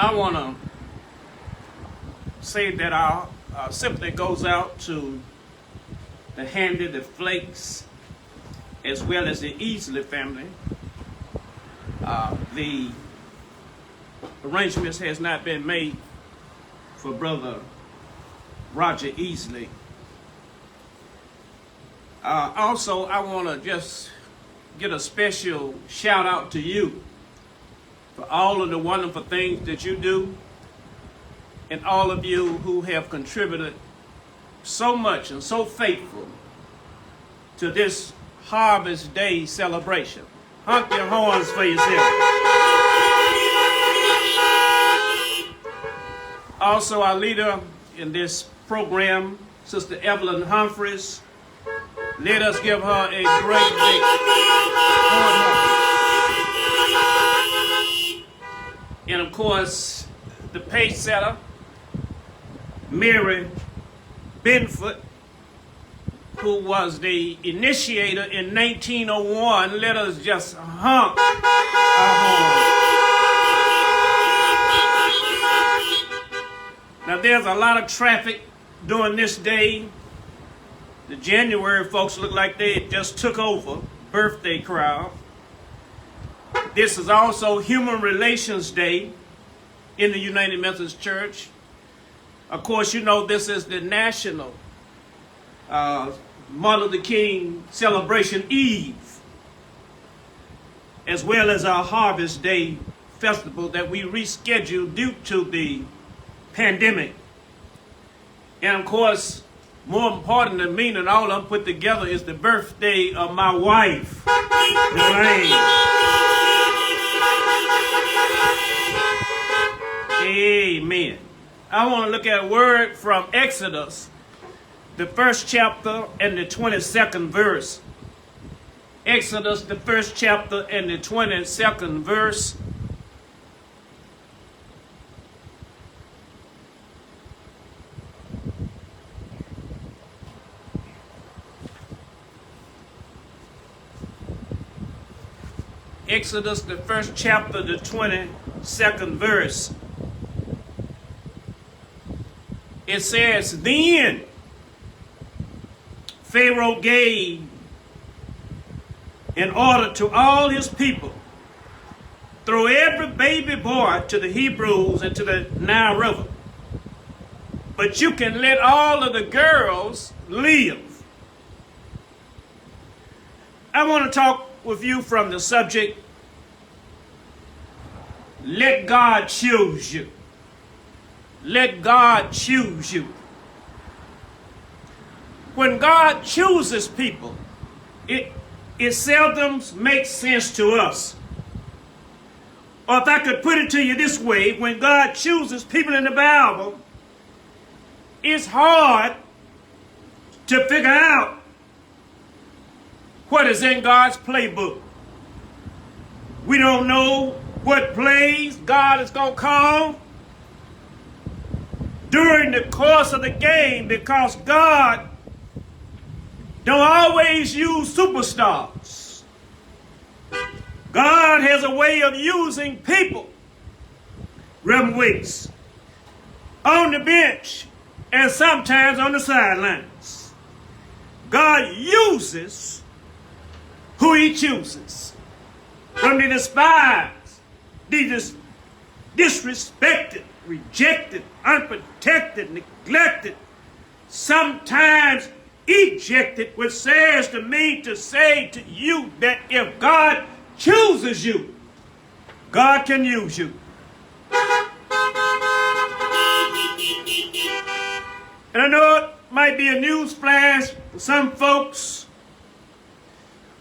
I want to say that our sympathy goes out to the Handy, the Flakes, as well as the Easley family. The arrangements has not been made for Brother Roger Easley. Also, I want to just get a special shout out to you for all of the wonderful things that you do, and all of you who have contributed so much and so faithful to this Harvest Day celebration. Honk your horns for yourself. Also, our leader in this program, Sister Evelyn Humphreys, let us give her a great big hand. And of course, the pace setter, Mary Benford, who was the initiator in 1901, let us just honk our horn. Now, there's a lot of traffic during this day. The January folks look like they just took over, birthday crowd. This is also Human Relations Day in the United Methodist Church. Of course, you know this is the National Martin Luther King Celebration Eve, as well as our Harvest Day festival that we rescheduled due to the pandemic. And of course, more important than me and all of them put together is the birthday of my wife, Elaine. Amen. I want to look at a word from Exodus, the 1st chapter and the 22nd verse. Exodus, the 1st chapter and the 22nd verse. Exodus, the 1st chapter, the 22nd verse. It says, "Then Pharaoh gave an order to all his people, throw every baby boy to the Hebrews and to the Nile River. But you can let all of the girls live." I want to talk with you from the subject, let God choose you. Let God choose you. When God chooses people, it seldom makes sense to us. Or if I could put it to you this way, when God chooses people in the Bible, it's hard to figure out what is in God's playbook. We don't know what plays God is going to call during the course of the game, because God don't always use superstars. God has a way of using people, Reverend Weeks, on the bench and sometimes on the sidelines. God uses who he chooses. From the despised, the disrespected, rejected, unprotected, neglected, sometimes ejected, which says to me to say to you that if God chooses you, God can use you. And I know it might be a news flash for some folks,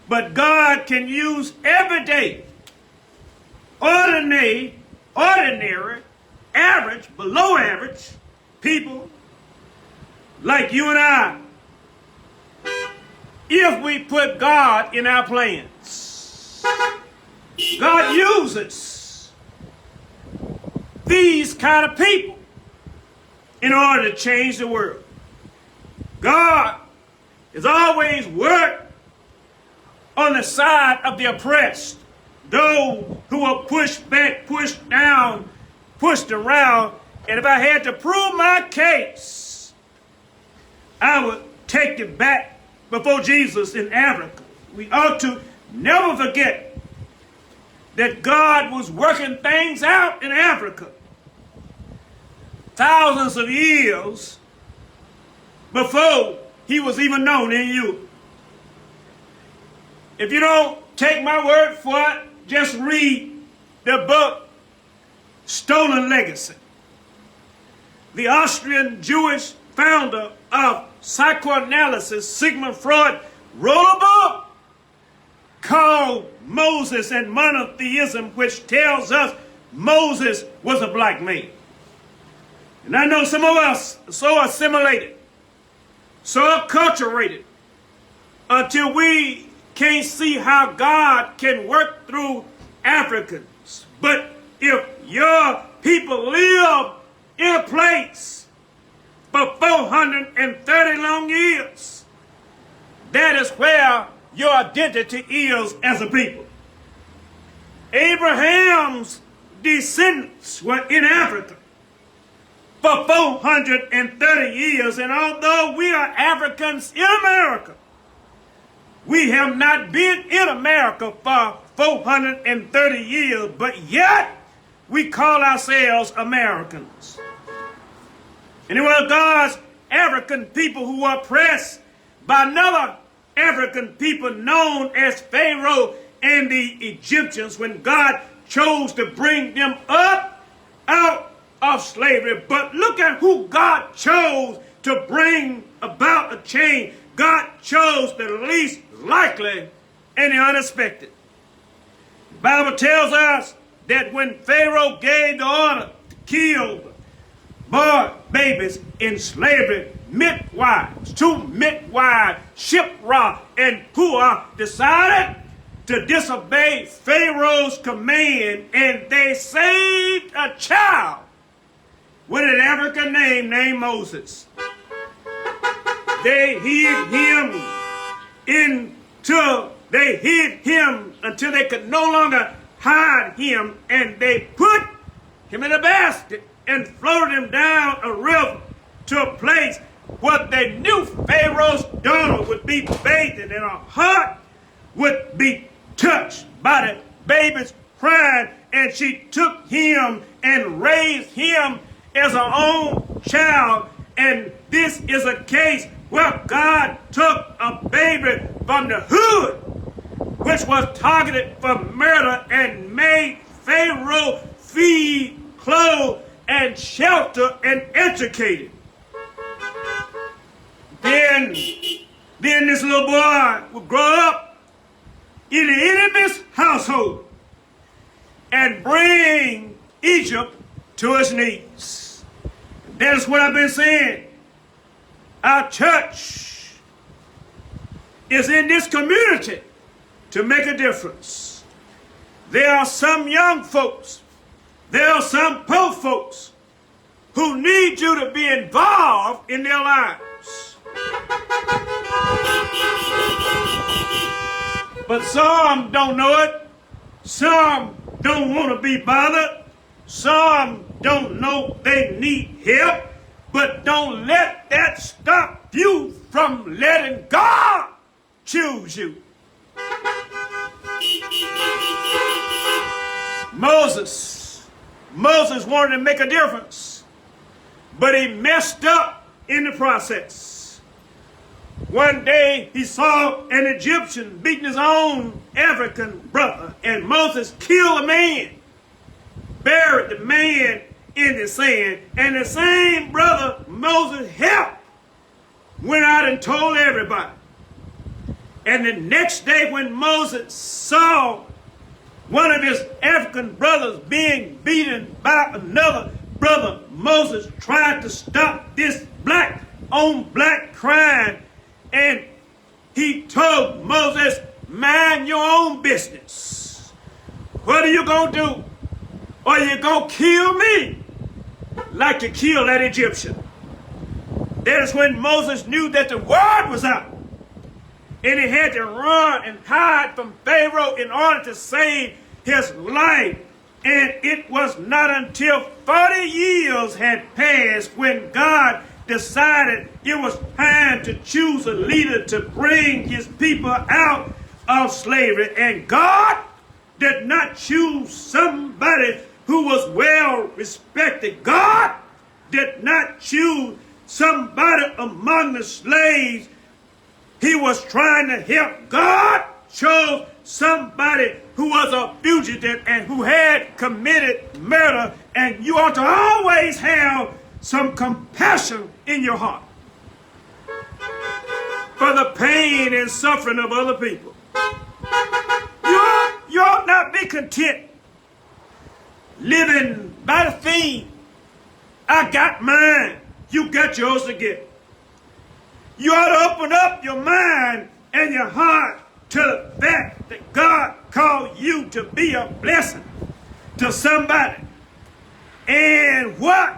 but God can use everyday, ordinary, average, below average people like you and I, if we put God in our plans. God uses these kind of people in order to change the world. God has always worked on the side of the oppressed, those who are pushed back, pushed down, pushed around, and if I had to prove my case, I would take it back before Jesus in Africa. We ought to never forget that God was working things out in Africa thousands of years before he was even known in Europe. If you don't take my word for it, just read the book Stolen Legacy. The Austrian Jewish founder of psychoanalysis, Sigmund Freud, wrote a book called Moses and Monotheism, which tells us Moses was a black man. And I know some of us are so assimilated, so acculturated, until we can't see how God can work through Africans. But if your people live in a place for 430 long years, that is where your identity is as a people. Abraham's descendants were in Africa for 430 years, and although we are Africans in America, we have not been in America for 430 years, but yet we call ourselves Americans. And it was God's African people who were oppressed by another African people known as Pharaoh and the Egyptians when God chose to bring them up out of slavery. But look at who God chose to bring about a change. God chose the least likely and the unexpected. The Bible tells us that when Pharaoh gave the order to kill boy babies in slavery, midwives, two midwives, Shipra and Puah, decided to disobey Pharaoh's command, and they saved a child with an African name named Moses. They hid him until they could no longer hide him, and they put him in a basket and floated him down a river to a place where they knew Pharaoh's daughter would be bathing and her heart would be touched by the baby's crying, and she took him and raised him as her own child. And this is a case where God took a baby from the hood, which was targeted for murder, and made Pharaoh feed, clothe, and shelter and educate him. Then this little boy would grow up in the enemy's household and bring Egypt to its knees. That is what I've been saying. Our church is in this community to make a difference. There are some young folks, there are some poor folks who need you to be involved in their lives. But some don't know it. Some don't want to be bothered. Some don't know they need help. But don't let that stop you from letting God choose you. Moses wanted to make a difference, but he messed up in the process. One day he saw an Egyptian beating his own African brother, and Moses killed a man, buried the man in the sand, and the same brother Moses helped went out and told everybody. And the next day when Moses saw one of his African brothers being beaten by another brother, Moses tried to stop this black on black crime, and he told Moses, mind your own business. What are you going to do? Or you going to kill me like you killed that Egyptian? That is when Moses knew that the word was out, and he had to run and hide from Pharaoh in order to save his life. And it was not until 40 years had passed when God decided it was time to choose a leader to bring his people out of slavery. And God did not choose somebody who was well respected. God did not choose somebody among the slaves he was trying to help. God chose somebody who was a fugitive and who had committed murder. And you ought to always have some compassion in your heart for the pain and suffering of other people. You ought not be content living by the theme, I got mine, you got yours to get. You ought to open up your mind and your heart to the fact that God called you to be a blessing to somebody. And what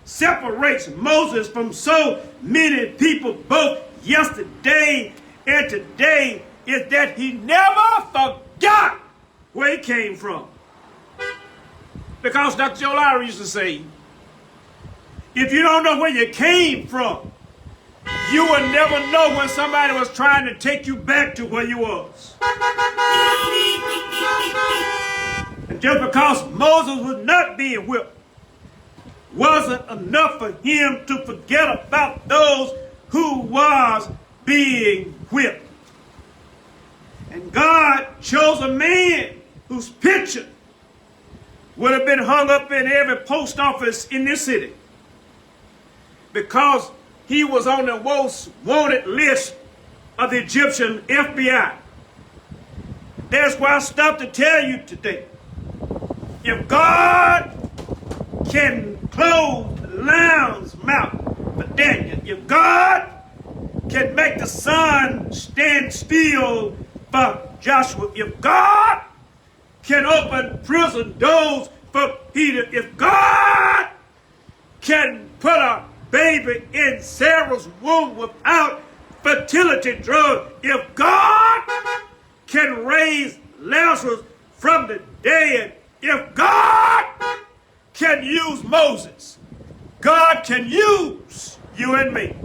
separates Moses from so many people both yesterday and today is that he never forgot where he came from. Because Dr. Joe Lowry used to say, if you don't know where you came from, you will never know when somebody was trying to take you back to where you was. And just because Moses was not being whipped wasn't enough for him to forget about those who was being whipped. And God chose a man whose picture would have been hung up in every post office in this city because he was on the most wanted list of the Egyptian FBI. That's why I stopped to tell you today. If God can close the lion's mouth for Daniel, if God can make the sun stand still for Joshua, if God can open prison doors for Peter, if God can put a baby in Sarah's womb without fertility drug, if God can raise Lazarus from the dead, if God can use Moses, God can use you and me.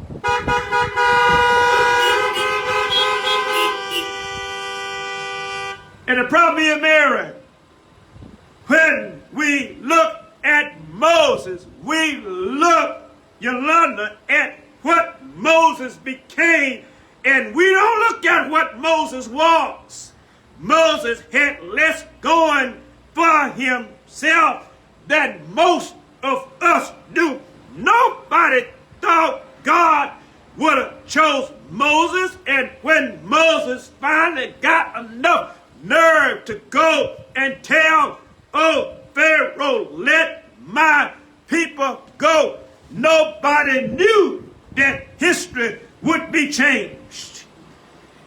And the problem is, Mary, when we look at Moses, we look, Yolanda, at what Moses became, and we don't look at what Moses was. Moses had less going for himself than most of us do. Nobody thought God would have chose Moses, and when Moses finally got enough nerve to go and tell, oh, Pharaoh, let my people go, nobody knew that history would be changed.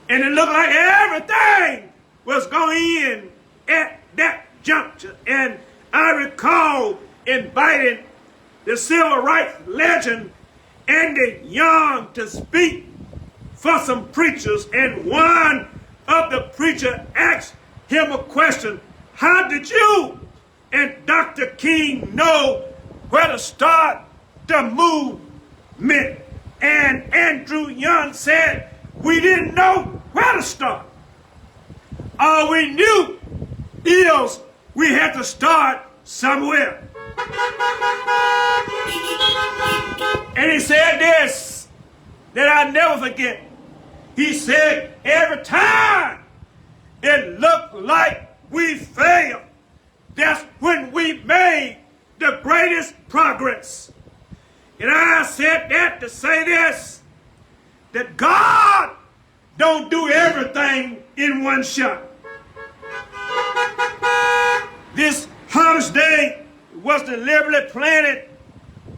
And it looked like everything was going in at that juncture. And I recall inviting the civil rights legend Andy Young to speak for some preachers, and one of the preachers asked him a question: how did you and Dr. King know where to start the movement? And Andrew Young said, we didn't know where to start. All we knew is we had to start somewhere. And he said this that I never forget. He said, every time it looked like we failed, that's when we made the greatest progress. And I said that to say this, that God don't do everything in one shot. This Harvest Day was deliberately planted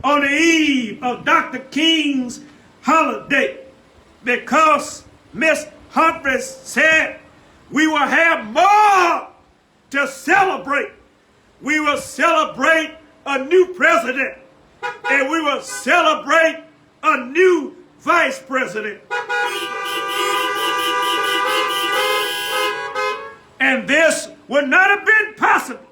on the eve of Dr. King's holiday because Miss Humphreys said we will have more to celebrate. We will celebrate a new president, and we will celebrate a new vice president. And this would not have been possible.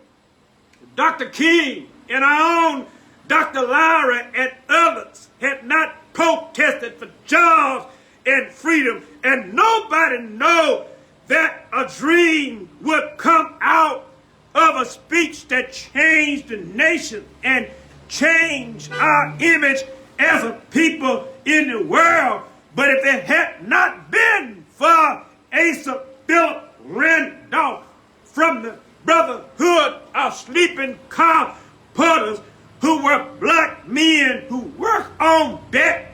Dr. King and our own Dr. Lowry and others had not protested for jobs and freedom, and nobody know that a dream would come out of a speech that changed the nation and changed our image as a people in the world. But if it had not been for Asa Philip Randolph from the Brotherhood of Sleeping Car Putters, who were black men who worked on back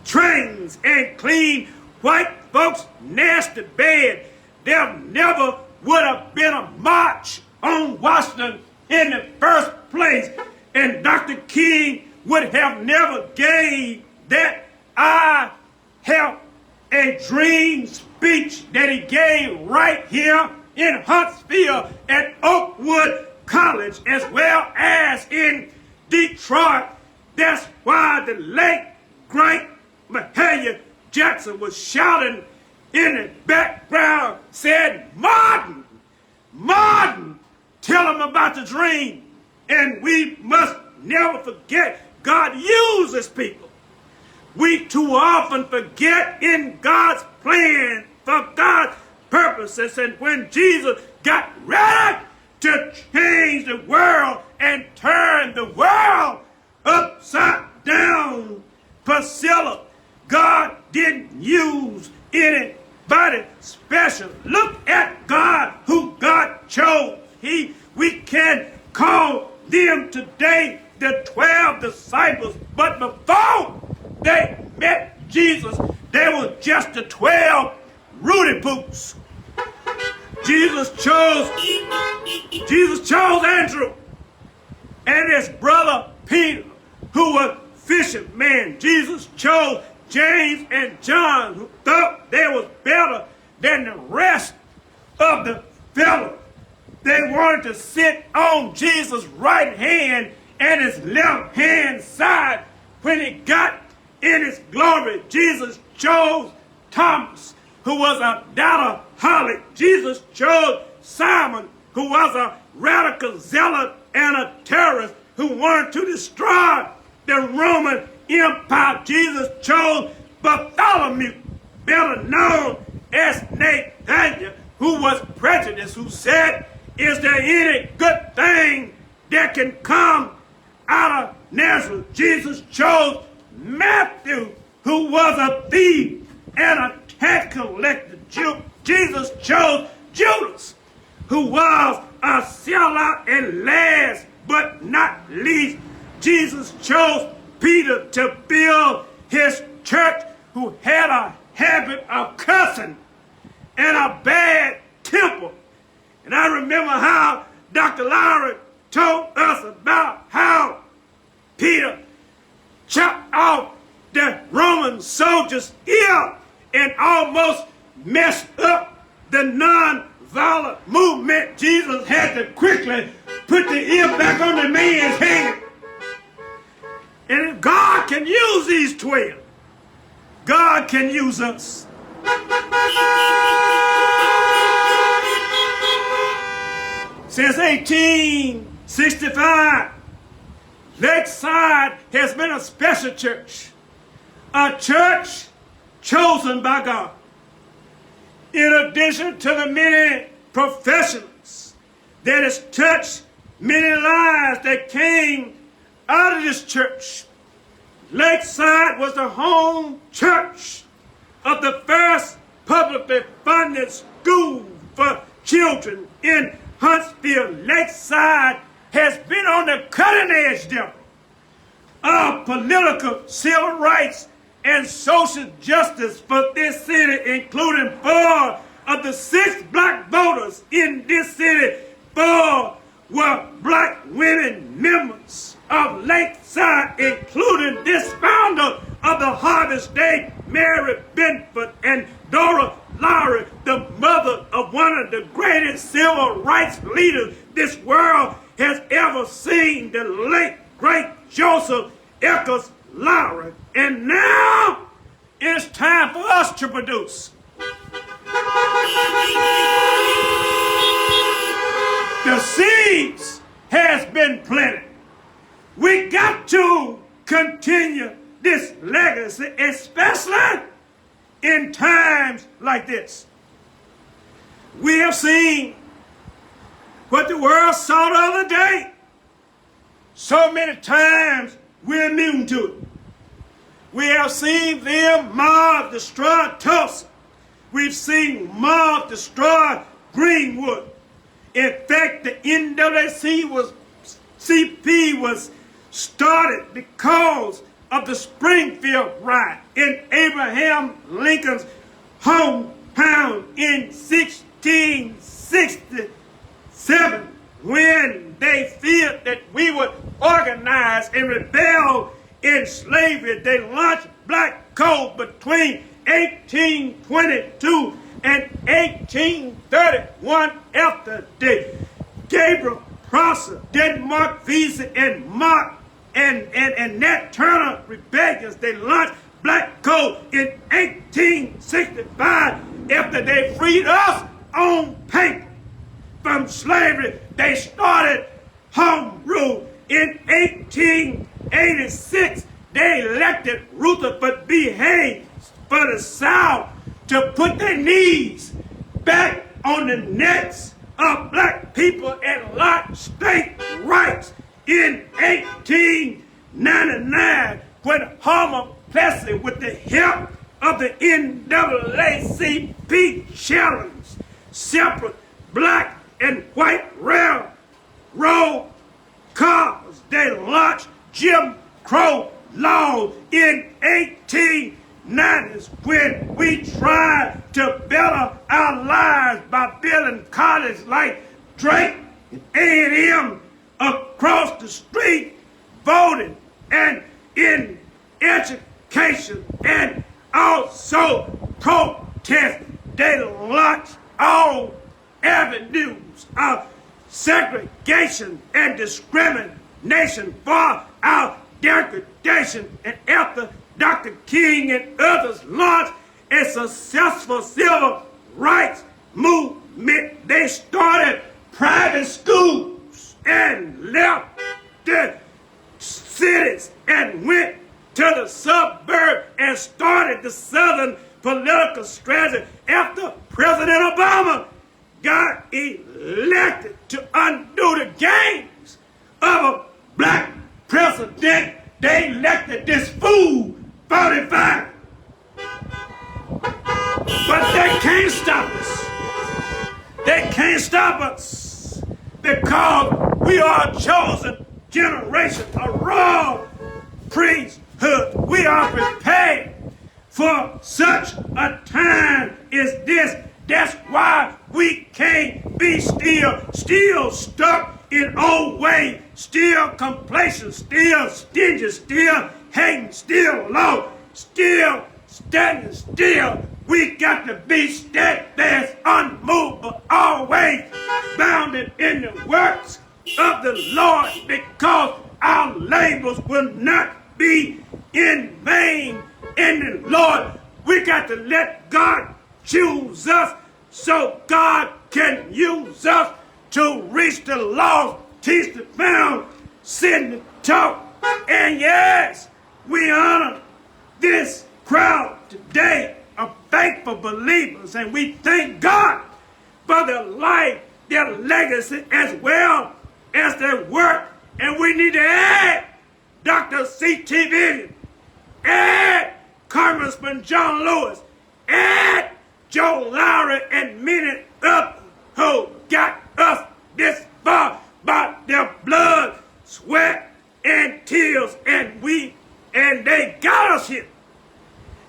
trains and cleaned white folks' nasty bed, there never would have been a march on Washington in the first place, and Dr. King would have never gave that I have a dream speech that he gave right here in Huntsville at Oakwood College, as well as in Detroit. That's why the late great Mahalia Jackson was shouting in the background, said, "Martin, Martin, tell him about the dream." And we must never forget, God uses people. We too often forget in God's plan for God's purposes. And when Jesus got ready to change the world and turn the world upside down, Priscilla, God didn't use anybody special. Look at God, who God chose. We can call them today the 12 disciples, but before they met Jesus, they were just the 12 Rudy Poops. Jesus chose Andrew and his brother Peter, who were fishermen. Jesus chose James and John, who thought they was better than the rest of the fellows. They wanted to sit on Jesus' right hand and his left hand side when he got in his glory. Jesus chose Thomas, who was a doubtaholic. Jesus chose Simon, who was a radical zealot and a terrorist who wanted to destroy the Roman Empire. Jesus chose Bartholomew, better known as Nathaniel, who was prejudiced, who said, "Is there any good thing that can come out of Nazareth?" Jesus chose Matthew, who was a thief and a tax collector. Jesus chose Judas, who was a sellout. And last but not least, Jesus chose Peter to build his church, who had a habit of cussing and a bad temper. And I remember how Dr. Lowry told us about how Peter chopped off the Roman soldier's ear and almost messed up the non-violent movement. Jesus had to quickly put the ear back on the man's hand. And if God can use these 12, God can use us. Since 1865, Lakeside has been a special church, a church chosen by God. In addition to the many professionals that has touched many lives that came out of this church, Lakeside was the home church of the first publicly funded school for children in Huntsville. Lakeside has been on the cutting edge devil of political civil rights and social justice for this city, including 4 of the 6 black voters in this city. 4 were black women members of Lakeside, including this founder of the Harvest Day, Mary Benford, and Dora Lowry, the mother of one of the greatest civil rights leaders this world has ever seen, the late, great Joseph Eccles Lowry. And now it's time for us to produce. The seeds has been planted. We got to continue this legacy, especially in times like this. We have seen what the world saw the other day. So many times we're immune to it. We have seen them mob destroy Tulsa. We've seen mob destroy Greenwood. In fact, the NAACP was started because of the Springfield riot in Abraham Lincoln's hometown in 1667, when they feared that we would organize and rebel in slavery. They launched Black Code between 1822 and 1831 after the Gabriel Prosser, Denmark Vesey, and Nat Turner rebellions. They launched Black Code in 1865 after they freed us on paper from slavery. They started home rule. In 1886, they elected Rutherford B. Hayes for the South to put their knees back on the necks of black people and lock state rights. In 1899, when Homer Plessy, with the help of the NAACP, challenged separate black and white railroad cars, they launched Jim Crow law in 1890s, when we tried to better our lives by building colleges like Drake and A&M across the street, voting and in education, and also protest. They launched all avenues of segregation and discrimination for our degradation. And after Dr. King and others launched a successful civil rights movement, they started private schools and left the cities and went to the suburbs and started the Southern political strategy. After President Obama got elected to undo the gains of a black president, they elected this fool 45. But they can't stop us. They can't stop us because we are a chosen generation, a royal priesthood. We are prepared for such a time as this. That's why we can't be still stuck in old ways, still complacent, still stingy, still hating, still low, still standing still. We got to be steadfast, unmovable, always bounded in the works of the Lord, because our labors will not be in vain in the Lord. We got to let God choose us so God can use us to reach the lost, teach the found, send the taught. And yes, we honor this crowd today of faithful believers, and we thank God for their life, their legacy, as well as their work. And we need to add Dr. C.T. Vivian, add Congressman John Lewis, add Joe Lowry, and many others who got us this far by their blood, sweat, and tears, and they got us here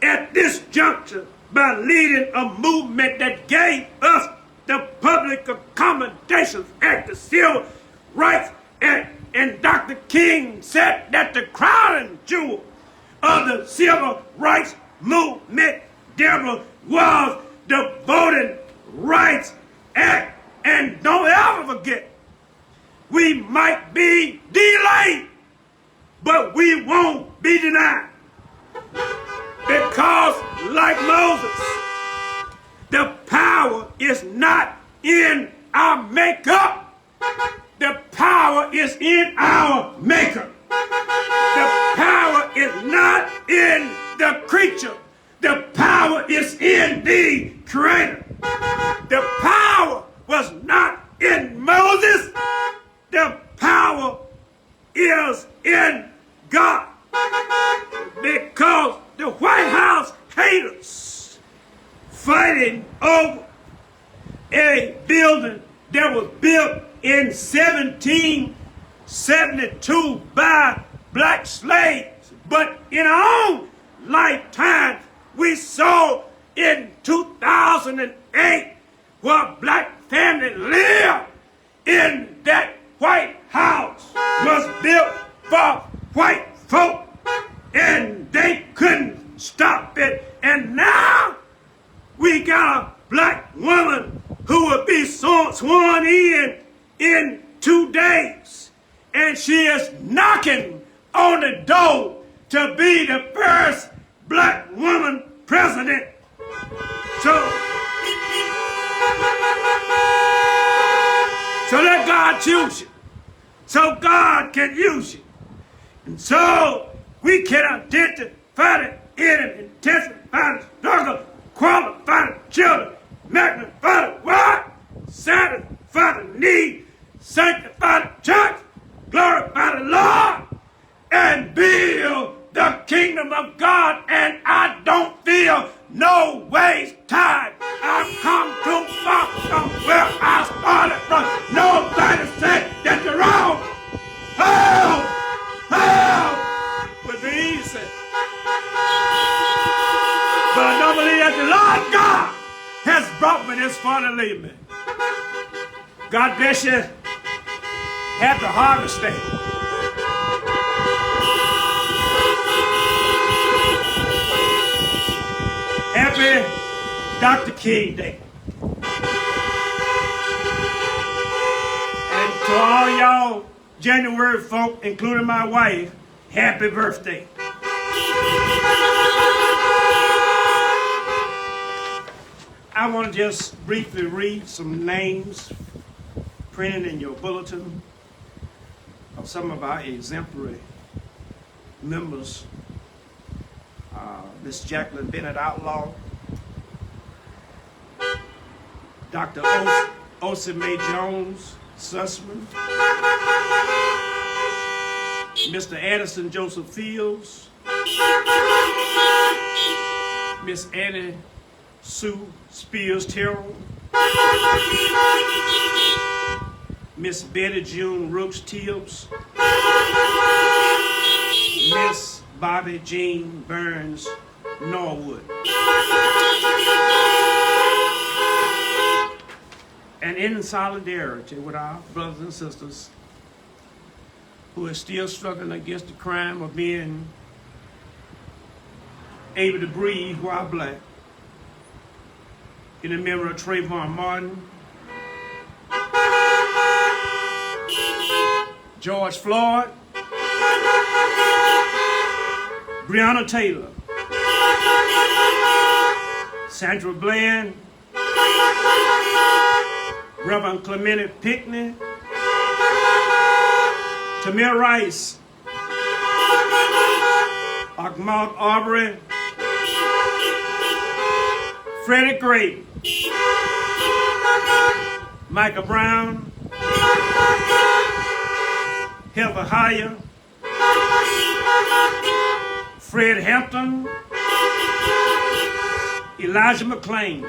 at this juncture by leading a movement that gave us the Public Accommodations Act, the Civil Rights Act. And Dr. King said that the crowning jewel of the Civil Rights Movement, Deborah, was the Voting Rights Act. And don't ever forget, we might be delayed, but we won't be denied. Because, like Moses, the power is not in our makeup, is in our Maker. The power is not in the creature. The power is in the Creator. The power was not in Moses. The power is in God. Because the White House haters fighting over a building that was built in 1772 by black slaves. But in our own lifetime, we saw in 2008 where black family lived in that White House was built for white folk, and they couldn't stop it. And now we got a black woman who will be sworn in 2 days, and she is knocking on the door to be the first black woman president. So let God choose you. So God can use you. And so we can identify the enemy, intensify the struggle, qualify the children, magnify the word, satisfy the need, sanctify the church, glorify the Lord, and build the kingdom of God. And I don't feel no waste time. I've come too far from where I started from. Nobody said that the road would be easy. But I don't believe that the Lord God has brought me this far to leave me. God bless you. Happy Harvest Day. Happy Dr. King Day. And to all y'all January folk, including my wife, happy birthday. I want to just briefly read some names printed in your bulletin of some of our exemplary members. Miss Jacqueline Bennett Outlaw, Dr. Osi Mae Jones Sussman, Mr. Addison Joseph Fields, Miss Annie Sue Spears Terrell, Miss Betty June Rooks Tibbs, Miss Bobby Jean Burns Norwood. And in solidarity with our brothers and sisters who are still struggling against the crime of being able to breathe while black, in the memory of Trayvon Martin, George Floyd, Breonna Taylor, Sandra Bland, Reverend Clemente Pinckney, Tamir Rice, Ahmaud Arbery, Freddie Gray, Michael Brown, Heather Heyer, Fred Hampton, Elijah McClain,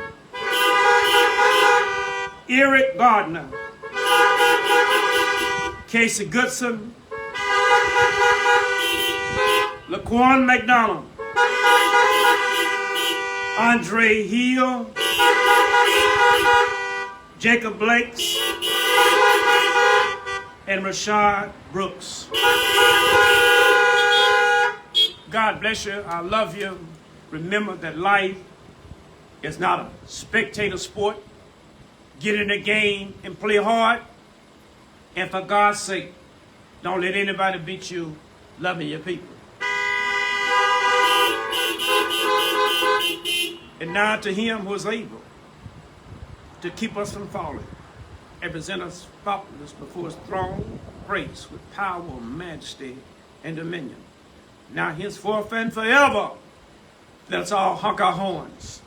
Eric Gardner, Casey Goodson, Laquan McDonald, Andre Hill, Jacob Blakes, and Rashad Brooks. God bless you. I love you. Remember that life is not a spectator sport. Get in the game and play hard. And for God's sake, don't let anybody beat you loving your people. And now to him who is able to keep us from falling and present us faultless before his throne grace with power, majesty, and dominion. Now henceforth and forever. Let's all honk our horns.